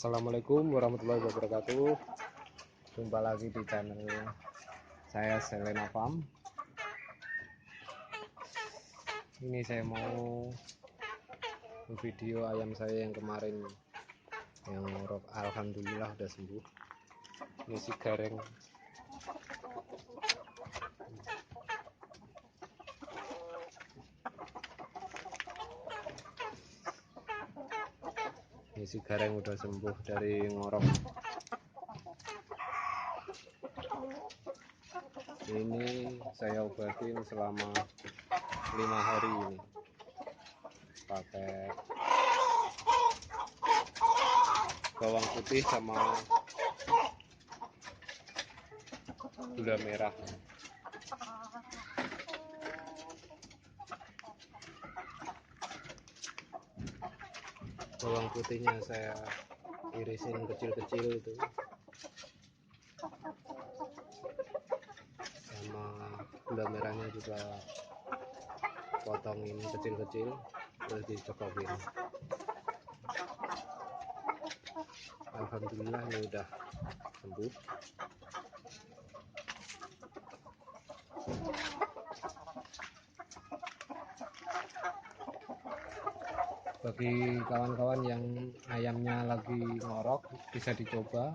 Assalamualaikum warahmatullahi wabarakatuh. Jumpa lagi di channel saya, Selena Farm. Ini saya mau video ayam saya yang kemarin yang ngorok. Alhamdulillah udah sembuh. Ini si gareng. Ini si gareng udah sembuh dari ngorok. Ini saya obatin selama 5 hari ini pakai bawang putih sama gula merah. Bawang putihnya saya irisin kecil-kecil itu, sama gula merahnya juga potong ini kecil-kecil, terus dicokokin. Alhamdulillah ini udah sembuh. Bagi kawan-kawan yang ayamnya lagi ngorok, bisa dicoba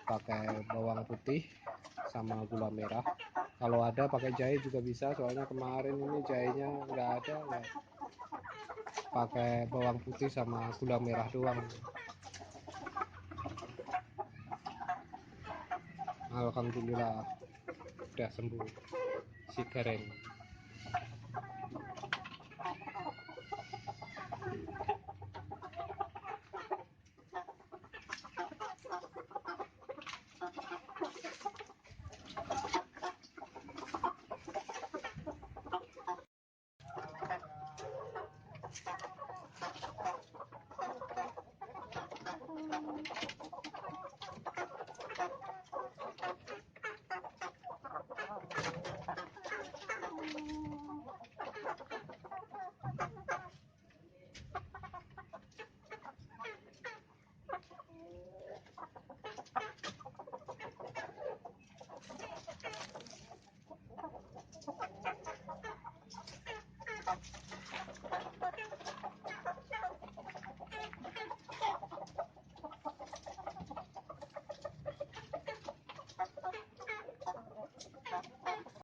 pakai bawang putih sama gula merah. Kalau ada pakai jahe juga bisa, soalnya kemarin ini jahenya nggak ada ya. Pakai bawang putih sama gula merah doang. Alhamdulillah udah sembuh si gareng.